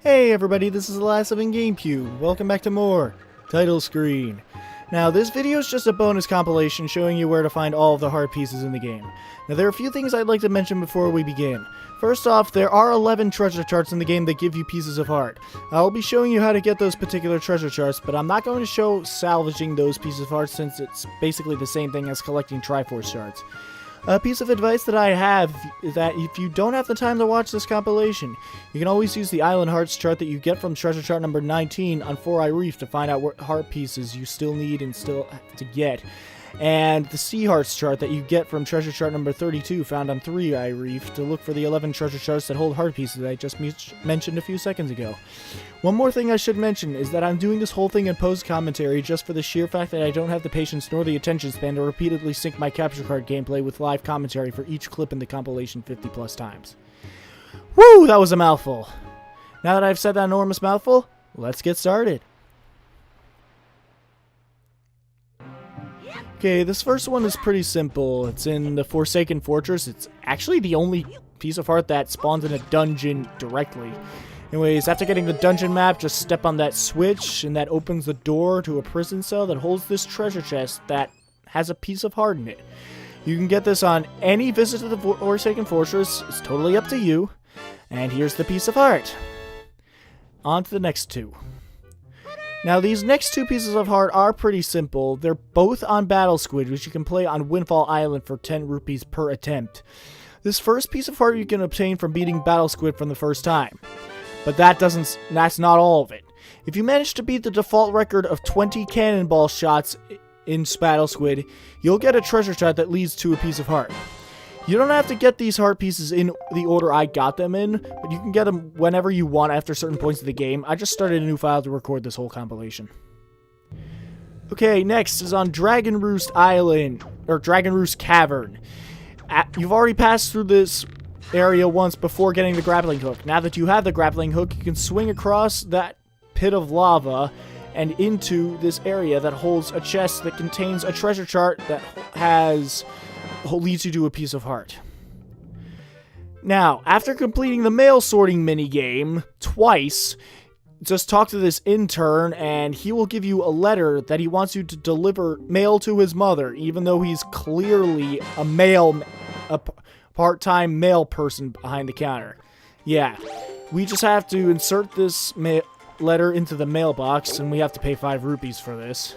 Hey everybody, this is the last of in-game Pew. Welcome back to more title screen. Now this video is just a bonus compilation showing you where to find all of the heart pieces in the game. Now there are a few things I'd like to mention before we begin. First off, there are 11 treasure charts in the game that give you pieces of heart. I'll be showing you how to get those particular treasure charts, but I'm not going to show salvaging those pieces of heart since it's basically the same thing as collecting Triforce shards. A piece of advice that I have is that if you don't have the time to watch this compilation, you can always use the Island Hearts chart that you get from treasure chart number 19 on 4 Eye Reef to find out what heart pieces you still need and still have to get. And the Sea Hearts chart that you get from treasure chart number 32 found on 3 Eye Reef to look for the 11 treasure charts that hold heart pieces that I just mentioned a few seconds ago. One more thing I should mention is that I'm doing this whole thing in post-commentary just for the sheer fact that I don't have the patience nor the attention span to repeatedly sync my capture card gameplay with live commentary for each clip in the compilation 50 plus times. Woo! That was a mouthful. Now that I've said that enormous mouthful, let's get started. Okay, this first one is pretty simple. It's in the Forsaken Fortress. It's actually the only piece of heart that spawns in a dungeon directly. Anyways, after getting the dungeon map, just step on that switch, and that opens the door to a prison cell that holds this treasure chest that has a piece of heart in it. You can get this on any visit to the Forsaken Fortress. It's totally up to you. And here's the piece of heart. On to the next two. Now, these next two pieces of heart are pretty simple. They're both on Battle Squid, which you can play on Windfall Island for 10 rupees per attempt. This first piece of heart you can obtain from beating Battle Squid from the first time. But that's not all of it. If you manage to beat the default record of 20 cannonball shots in Battle Squid, you'll get a treasure chart that leads to a piece of heart. You don't have to get these heart pieces in the order I got them in, but you can get them whenever you want after certain points of the game. I just started a new file to record this whole compilation. Okay, next is on Dragon Roost Island, or Dragon Roost Cavern. You've already passed through this area once before getting the grappling hook. Now that you have the grappling hook, you can swing across that pit of lava and into this area that holds a chest that contains a treasure chart that leads you to a piece of heart. Now, after completing the mail sorting minigame twice, just talk to this intern and he will give you a letter that he wants you to mail to his mother, even though he's clearly a part-time mail person behind the counter. Yeah, we just have to insert this letter into the mailbox and we have to pay 5 rupees for this.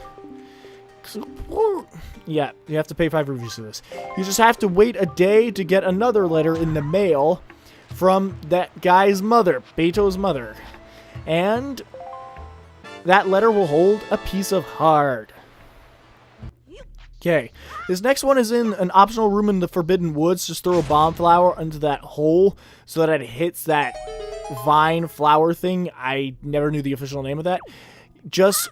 Yeah, you have to pay 5 rupees for this. You just have to wait a day to get another letter in the mail from that guy's mother, Beto's mother. And that letter will hold a piece of heart. Okay, this next one is in an optional room in the Forbidden Woods. Just throw a bomb flower into that hole so that it hits that vine flower thing. I never knew the official name of that. Just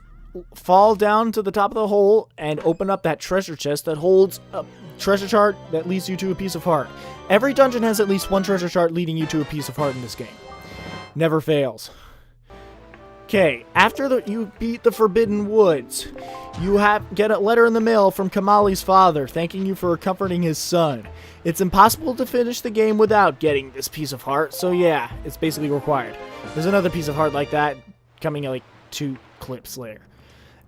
fall down to the top of the hole and open up that treasure chest that holds a treasure chart that leads you to a piece of heart. Every dungeon has at least one treasure chart leading you to a piece of heart in this game. Never fails. Okay, after you beat the Forbidden Woods, you get a letter in the mail from Kamali's father thanking you for comforting his son. It's impossible to finish the game without getting this piece of heart, so yeah, it's basically required. There's another piece of heart like that coming like 2 clips later.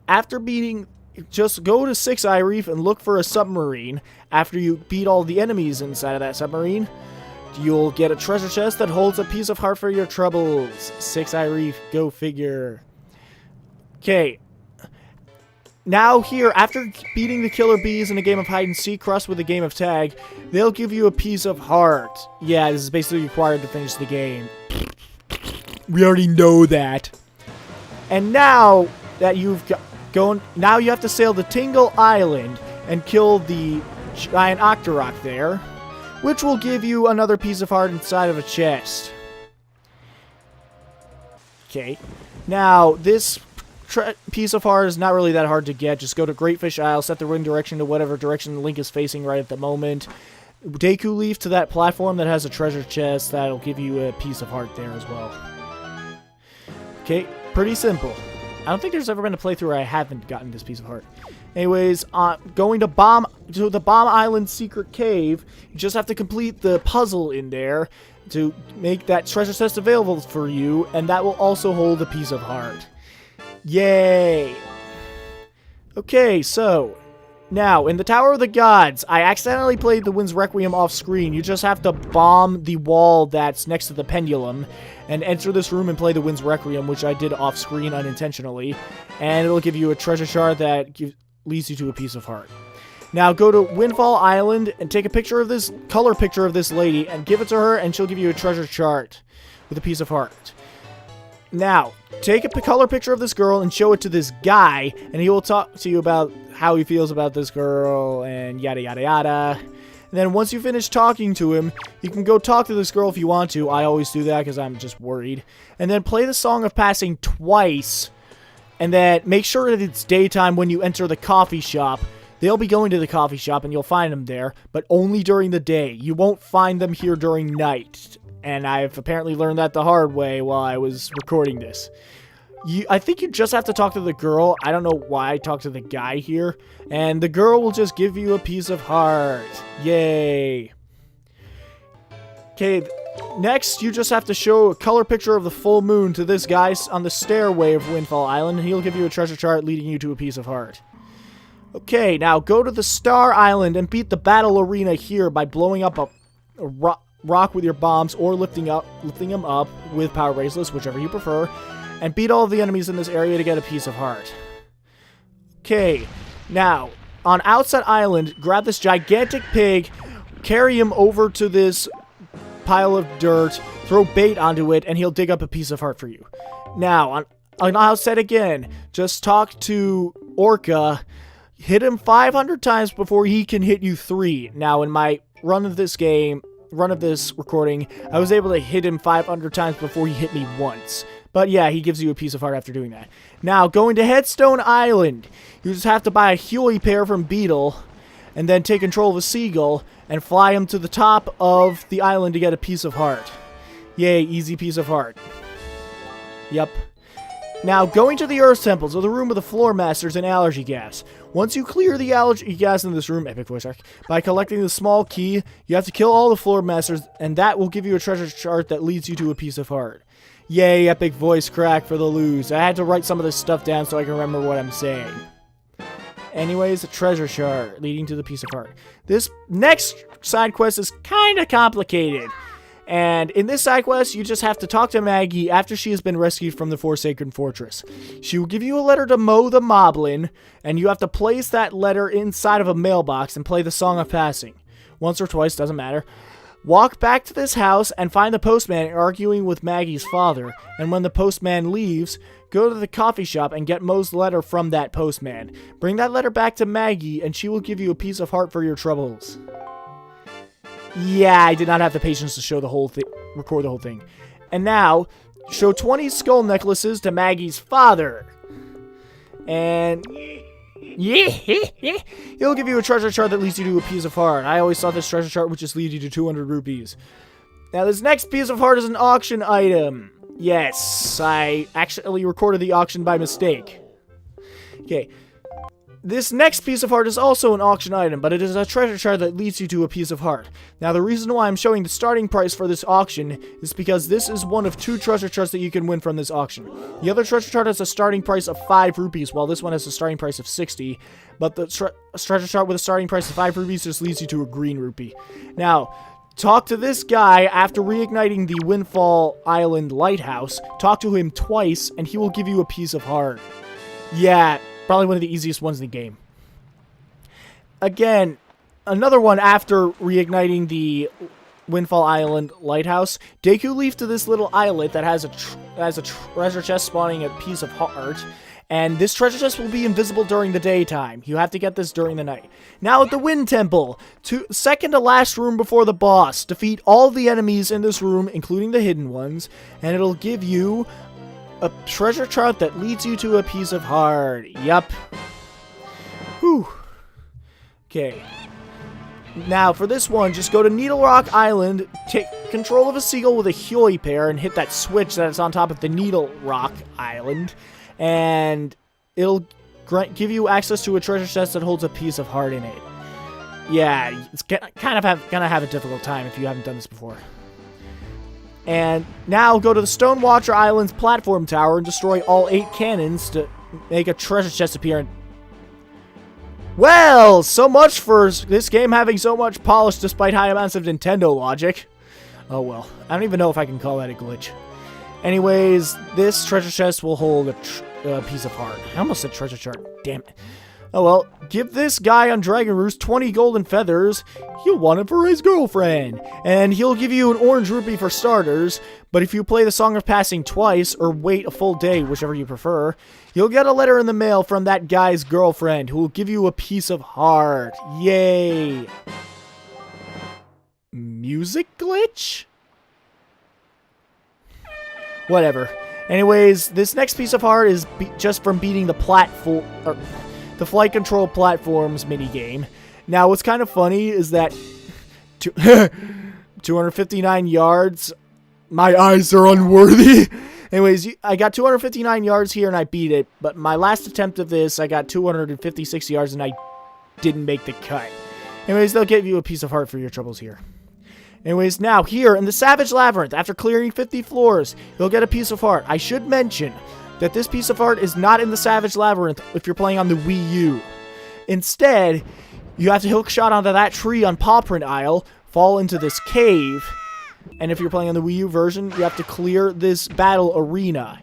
After beating, just go to 6 Eye Reef and look for a submarine. After you beat all the enemies inside of that submarine, you'll get a treasure chest that holds a piece of heart for your troubles. 6 Eye Reef, go figure. Okay. Now here, after beating the killer bees in a game of hide and seek crossed with a game of tag, they'll give you a piece of heart. Yeah, this is basically required to finish the game. We already know that. And now that now you have to sail to Tingle Island and kill the giant Octorok there, which will give you another piece of heart inside of a chest. Okay, now this piece of heart is not really that hard to get. Just go to Greatfish Isle, set the wind direction to whatever direction Link is facing right at the moment. Deku Leaf to that platform that has a treasure chest. That'll give you a piece of heart there as well. Okay, pretty simple. I don't think there's ever been a playthrough where I haven't gotten this piece of heart. Anyways, going to Bomb to the Bomb Island secret cave. You just have to complete the puzzle in there to make that treasure chest available for you, and that will also hold a piece of heart. Yay! Okay, so now in the Tower of the Gods, I accidentally played the Wind's Requiem off screen. You just have to bomb the wall that's next to the pendulum and enter this room and play the Wind's Requiem, which I did off screen unintentionally, and it'll give you a treasure shard that leads you to a piece of heart. Now go to Windfall Island and take a picture of this color picture of this lady and give it to her, and she'll give you a treasure chart with a piece of heart. Now, take a color picture of this girl and show it to this guy, and he will talk to you about how he feels about this girl and yada yada yada. And then once you finish talking to him, you can go talk to this girl if you want to. I always do that because I'm just worried. And then play the Song of Passing twice, and then make sure that it's daytime when you enter the coffee shop. They'll be going to the coffee shop and you'll find them there, but only during the day. You won't find them here during night. And I've apparently learned that the hard way while I was recording this. I think you just have to talk to the girl. I don't know why I talked to the guy here. And the girl will just give you a piece of heart. Yay. Okay, next you just have to show a color picture of the full moon to this guy on the stairway of Windfall Island, and he'll give you a treasure chart leading you to a piece of heart. Okay, now go to the Star Island and beat the battle arena here by blowing up a rock with your bombs or lifting them up with power bracelets, whichever you prefer, and beat all of the enemies in this area to get a piece of heart. Okay, now on Outset Island, grab this gigantic pig, carry him over to this pile of dirt, throw bait onto it, and he'll dig up a piece of heart for you. Now on Outset again, just talk to Orca. Hit him 500 times before he can hit you 3. Now, in my run of this recording, I was able to hit him 500 times before he hit me once. But yeah, he gives you a piece of heart after doing that. Now, going to Headstone Island, you just have to buy a Huey pear from Beetle, and then take control of a seagull, and fly him to the top of the island to get a piece of heart. Yay, easy piece of heart. Yep. Now, going to the Earth Temples, or the room with the floor masters and allergy gas. Once you clear the allergy gas in this room, epic voice arc, by collecting the small key, you have to kill all the floor masters, and that will give you a treasure chart that leads you to a piece of heart. Yay, epic voice crack for the lose. I had to write some of this stuff down so I can remember what I'm saying. Anyways, a treasure chart leading to the piece of heart. This next side quest is kind of complicated. And in this side quest, you just have to talk to Maggie after she has been rescued from the Forsaken Fortress. She will give you a letter to Mo the Moblin, and you have to place that letter inside of a mailbox and play the Song of Passing. Once or twice, doesn't matter. Walk back to this house and find the postman arguing with Maggie's father, and when the postman leaves, go to the coffee shop and get Mo's letter from that postman. Bring that letter back to Maggie, and she will give you a piece of heart for your troubles. Yeah, I did not have the patience to show the whole thing, record the whole thing. And now, show 20 skull necklaces to Maggie's father. And yeah, he'll give you a treasure chart that leads you to a piece of heart. I always thought this treasure chart would just lead you to 200 rupees. Now, this next piece of heart is an auction item. Yes, I accidentally recorded the auction by mistake. Okay. This next piece of heart is also an auction item, but it is a treasure chart that leads you to a piece of heart. Now, the reason why I'm showing the starting price for this auction is because this is one of 2 treasure charts that you can win from this auction. The other treasure chart has a starting price of 5 rupees, while this one has a starting price of 60. But the treasure chart with a starting price of 5 rupees just leads you to a green rupee. Now, talk to this guy after reigniting the Windfall Island lighthouse. Talk to him twice, and he will give you a piece of heart. Yeah. Probably one of the easiest ones in the game. Again, another one after reigniting the Windfall Island lighthouse. Deku leave to this little islet that has a treasure chest spawning a piece of heart. And this treasure chest will be invisible during the daytime. You have to get this during the night. Now at the Wind Temple, second to last room before the boss. Defeat all the enemies in this room, including the hidden ones. And it'll give you a treasure chart that leads you to a piece of heart. Yup. Whew. Okay. Now, for this one, just go to Needle Rock Island, take control of a seagull with a Huey pear, and hit that switch that's on top of the Needle Rock Island, and it'll give you access to a treasure chest that holds a piece of heart in it. yeah, it's kind of gonna have a difficult time if you haven't done this before. And now go to the Stonewatcher Island's platform tower and destroy all 8 cannons to make a treasure chest appear. Well, so much for this game having so much polish despite high amounts of Nintendo logic. Oh well, I don't even know if I can call that a glitch. Anyways, this treasure chest will hold a piece of heart. I almost said treasure chart, damn it. Oh well, give this guy on Dragon Roost 20 golden feathers. He'll want it for his girlfriend. And he'll give you an orange rupee for starters. But if you play the Song of Passing twice, or wait a full day, whichever you prefer, you'll get a letter in the mail from that guy's girlfriend who will give you a piece of heart. Yay. Music glitch? Whatever. Anyways, this next piece of heart is just from beating the platform... the flight control platforms minigame. Now, what's kind of funny is that 259 yards. My eyes are unworthy. Anyways, I got 259 yards here and I beat it. But my last attempt of this, I got 256 yards and I didn't make the cut. Anyways, they'll give you a piece of heart for your troubles here. Anyways, now here in the Savage Labyrinth, after clearing 50 floors, you'll get a piece of heart. I should mention that this piece of art is not in the Savage Labyrinth if you're playing on the Wii U. Instead, you have to hook shot onto that tree on Paw Print Isle, fall into this cave, and if you're playing on the Wii U version, you have to clear this battle arena.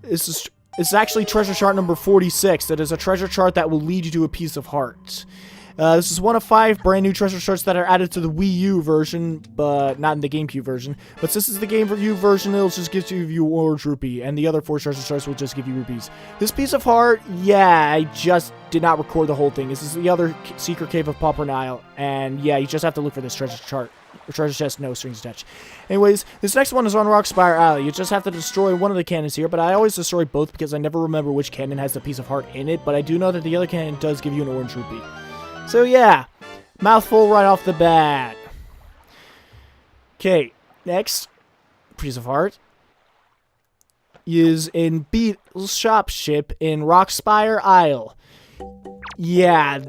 This is actually treasure chart number 46. That is a treasure chart that will lead you to a piece of heart. This is one of 5 brand new treasure charts that are added to the Wii U version, but not in the GameCube version. But since this is the GameCube version, it'll just give you orange rupee, and the other 4 treasure charts will just give you rupees. This piece of heart, yeah, I just did not record the whole thing. This is the other secret cave of Pauper Nile, and yeah, you just have to look for this treasure chart. Treasure chest, no strings attached. Anyways, this next one is on Rockspire Alley. You just have to destroy one of the cannons here, but I always destroy both because I never remember which cannon has the piece of heart in it, but I do know that the other cannon does give you an orange rupee. So yeah, mouthful right off the bat. Okay, next piece of heart is in Beetle's shop ship in Rockspire Isle. Yeah,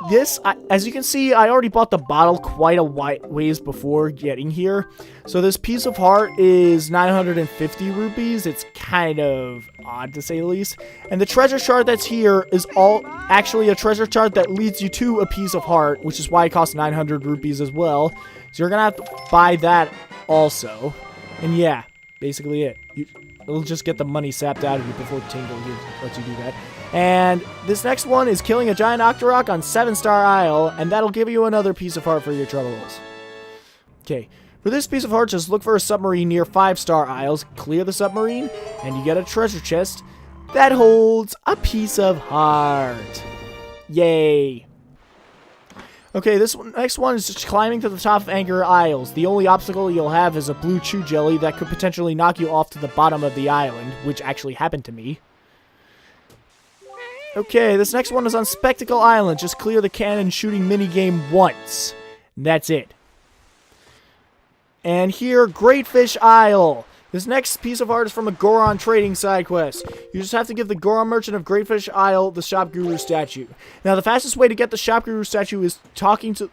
this, as you can see, I already bought the bottle quite a ways before getting here. So this piece of heart is 950 rupees. It's kind of odd to say the least. And the treasure chart that's here is all actually a treasure chart that leads you to a piece of heart, which is why it costs 900 rupees as well. So you're gonna have to buy that also. And yeah, basically it. It'll just get the money sapped out of you before Tingle lets you do that. And this next one is killing a giant Octorok on 7-Star Isle, and that'll give you another piece of heart for your troubles. Okay, for this piece of heart, just look for a submarine near 5-Star Isles, clear the submarine, and you get a treasure chest that holds a piece of heart. Yay! Okay, this next one is just climbing to the top of Anchor Isles. The only obstacle you'll have is a blue chew jelly that could potentially knock you off to the bottom of the island, which actually happened to me. Okay, this next one is on Spectacle Island. Just clear the cannon shooting minigame once. And that's it. And here, Great Fish Isle. This next piece of art is from a Goron trading side quest. You just have to give the Goron merchant of Great Fish Isle the Shop Guru statue. Now, the fastest way to get the Shop Guru statue is talking to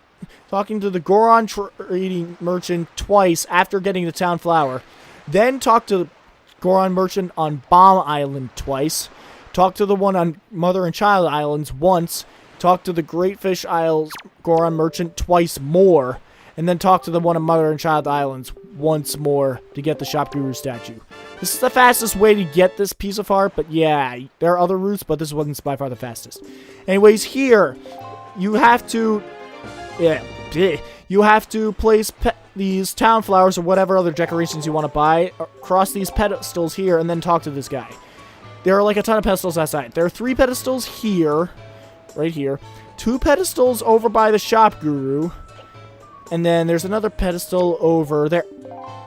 the Goron trading merchant twice after getting the town flower. Then talk to the Goron merchant on Bomb Island twice. Talk to the one on Mother and Child Islands once. Talk to the Great Fish Isles Goron merchant twice more. And then talk to the one on Mother and Child Islands once more to get the Shop Guru statue. This is the fastest way to get this piece of heart, but yeah, there are other routes, but this one's by far the fastest. Anyways, here, you have to place these town flowers or whatever other decorations you want to buy across these pedestals here and then talk to this guy. There are like a ton of pedestals outside. There are 3 pedestals here, right here, 2 pedestals over by the Shop Guru, and then there's another pedestal over there.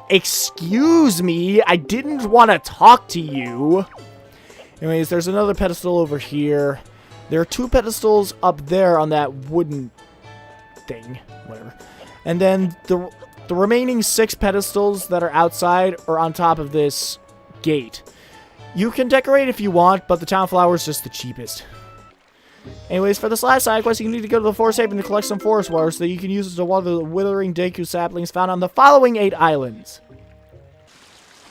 Excuse me, I didn't want to talk to you. Anyways, there's another pedestal over here. There are 2 pedestals up there on that wooden thing, whatever. And then the remaining 6 pedestals that are outside are on top of this gate. You can decorate if you want, but the town flower is just the cheapest. Anyways, for this last side quest, you need to go to the forest haven to collect some forest water so that you can use it to water the withering Deku saplings found on the following 8 islands.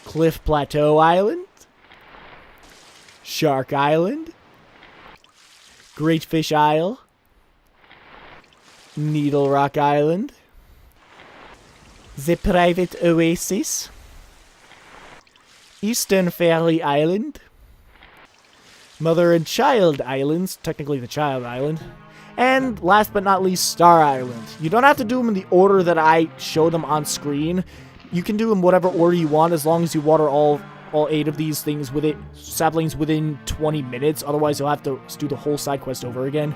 Cliff Plateau Island, Shark Island, Great Fish Isle, Needle Rock Island, The Private Oasis, Eastern Fairy Island, Mother and Child Islands, technically the Child Island, and last but not least, Star Island. You don't have to do them in the order that I show them on screen. You can do them whatever order you want as long as you water all 8 of these things with it, saplings within 20 minutes. Otherwise, you'll have to do the whole side quest over again.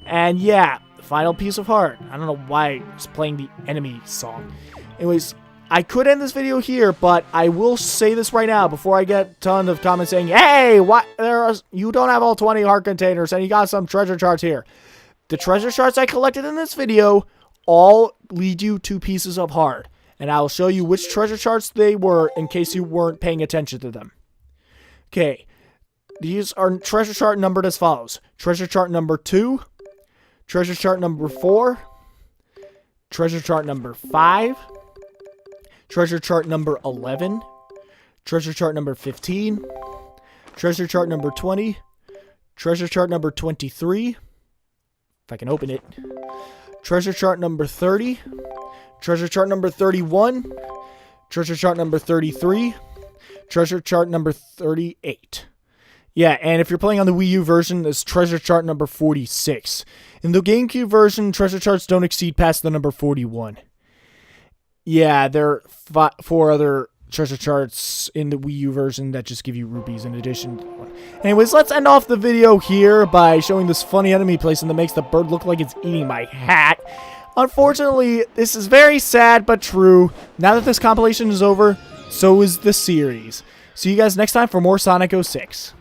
And yeah, final piece of heart. I don't know why I was playing the enemy song. Anyways, I could end this video here, but I will say this right now before I get a ton of comments saying, hey, what? You don't have all 20 heart containers and you got some treasure charts here. The treasure charts I collected in this video all lead you to pieces of heart. And I will show you which treasure charts they were in case you weren't paying attention to them. Okay, these are treasure chart numbered as follows. Treasure chart number 2, treasure chart number 4, treasure chart number 5, treasure chart number 11, treasure chart number 15, treasure chart number 20, treasure chart number 23, if I can open it, treasure chart number 30, treasure chart number 31, treasure chart number 33, treasure chart number 38. Yeah, and if you're playing on the Wii U version, this treasure chart number 46. In the GameCube version, treasure charts don't exceed past the number 41. Yeah, there are 4 other treasure charts in the Wii U version that just give you rupees in addition to one. Anyways, let's end off the video here by showing this funny enemy placement that makes the bird look like it's eating my hat. Unfortunately, this is very sad but true. Now that this compilation is over, so is the series. See you guys next time for more Sonic 06.